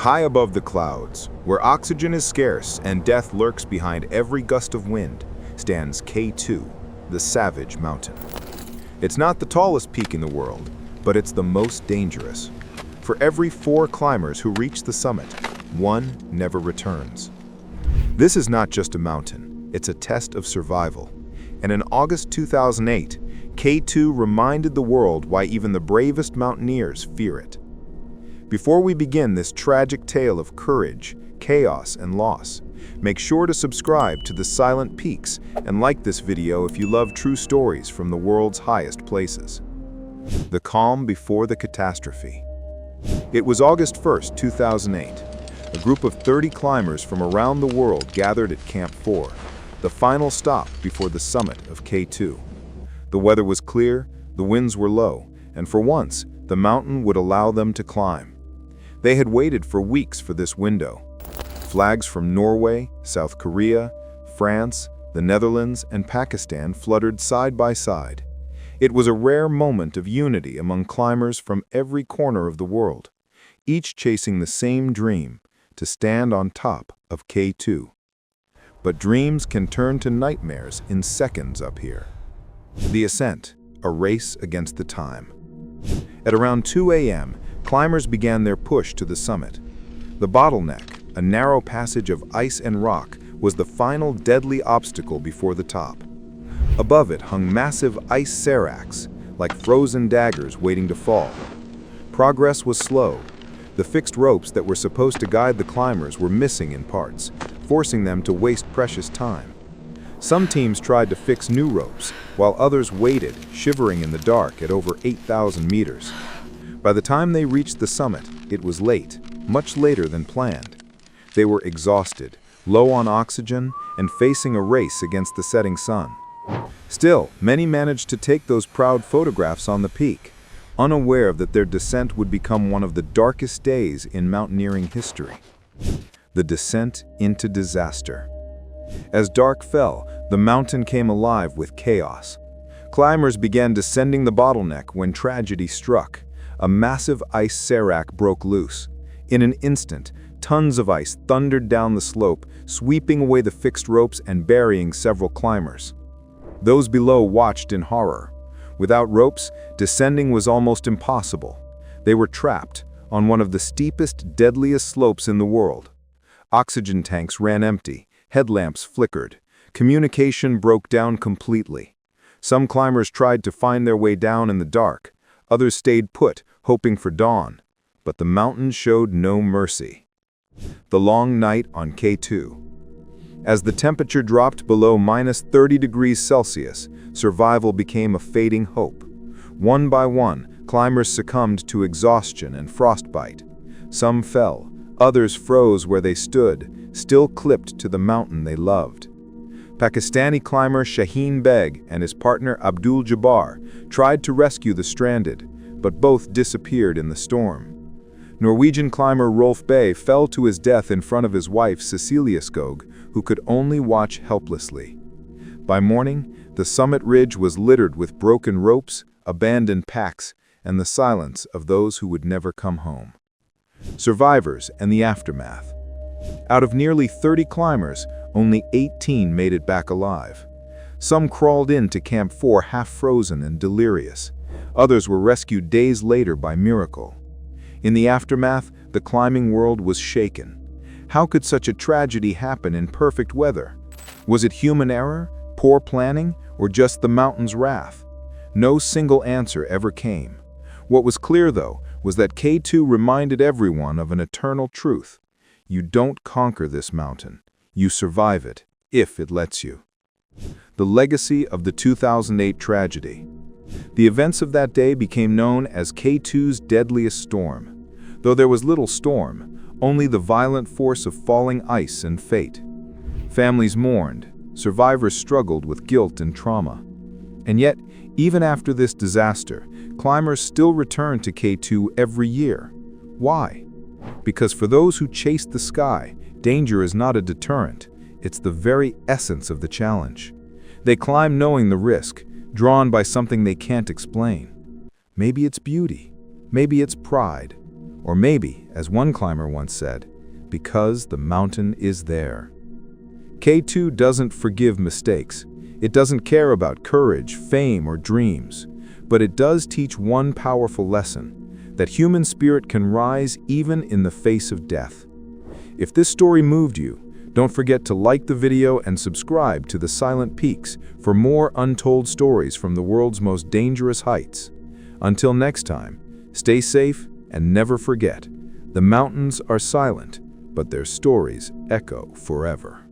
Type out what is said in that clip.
High above the clouds, where oxygen is scarce and death lurks behind every gust of wind, stands K2, the Savage Mountain. It's not the tallest peak in the world, but it's the most dangerous. For every 4 climbers who reach the summit, 1 never returns. This is not just a mountain, it's a test of survival. And in August 2008, K2 reminded the world why even the bravest mountaineers fear it. Before we begin this tragic tale of courage, chaos, and loss, make sure to subscribe to The Silent Peaks and like this video if you love true stories from the world's highest places. The calm before the catastrophe. It was August 1st, 2008. A group of 30 climbers from around the world gathered at Camp 4, the final stop before the summit of K2. The weather was clear, the winds were low, and for once, the mountain would allow them to climb. They had waited for weeks for this window. Flags from Norway, South Korea, France, the Netherlands, and Pakistan fluttered side by side. It was a rare moment of unity among climbers from every corner of the world, each chasing the same dream, to stand on top of K2. But dreams can turn to nightmares in seconds up here. The ascent, a race against the time. At around 2 a.m., climbers began their push to the summit. The bottleneck, a narrow passage of ice and rock, was the final deadly obstacle before the top. Above it hung massive ice seracs, like frozen daggers waiting to fall. Progress was slow. The fixed ropes that were supposed to guide the climbers were missing in parts, forcing them to waste precious time. Some teams tried to fix new ropes, while others waited, shivering in the dark at over 8,000 meters. By the time they reached the summit, it was late, much later than planned. They were exhausted, low on oxygen, and facing a race against the setting sun. Still, many managed to take those proud photographs on the peak, unaware that their descent would become one of the darkest days in mountaineering history. The descent into disaster. As dark fell, the mountain came alive with chaos. Climbers began descending the bottleneck when tragedy struck. A massive ice serac broke loose. In an instant, tons of ice thundered down the slope, sweeping away the fixed ropes and burying several climbers. Those below watched in horror. Without ropes, descending was almost impossible. They were trapped on one of the steepest, deadliest slopes in the world. Oxygen tanks ran empty, headlamps flickered. Communication broke down completely. Some climbers tried to find their way down in the dark. Others stayed put, hoping for dawn. But the mountain showed no mercy. The long night on K2. As the temperature dropped below -30 degrees Celsius, survival became a fading hope. One by one, climbers succumbed to exhaustion and frostbite. Some fell, others froze where they stood, still clipped to the mountain they loved. Pakistani climber Shaheen Beg and his partner Abdul Jabbar tried to rescue the stranded, but both disappeared in the storm. Norwegian climber Rolf Bay fell to his death in front of his wife Cecilia Skog, who could only watch helplessly. By morning, the summit ridge was littered with broken ropes, abandoned packs, and the silence of those who would never come home. Survivors and the aftermath. Out of nearly 30 climbers, only 18 made it back alive. Some crawled into Camp 4 half-frozen and delirious. Others were rescued days later by miracle. In the aftermath, the climbing world was shaken. How could such a tragedy happen in perfect weather? Was it human error, poor planning, or just the mountain's wrath? No single answer ever came. What was clear, though, was that K2 reminded everyone of an eternal truth. You don't conquer this mountain. You survive it, if it lets you. The legacy of the 2008 tragedy. The events of that day became known as K2's deadliest storm. Though there was little storm, only the violent force of falling ice and fate. Families mourned, survivors struggled with guilt and trauma. And yet, even after this disaster, climbers still return to K2 every year. Why? Because for those who chase the sky, danger is not a deterrent, it's the very essence of the challenge. They climb knowing the risk, drawn by something they can't explain. Maybe it's beauty, maybe it's pride, Or maybe, as one climber once said, because the mountain is there. K2 doesn't forgive mistakes. It doesn't care about courage, fame, or dreams. But it does teach one powerful lesson, that human spirit can rise even in the face of death. If this story moved you, don't forget to like the video and subscribe to The Silent Peaks for more untold stories from the world's most dangerous heights. Until next time, stay safe and never forget, the mountains are silent, but their stories echo forever.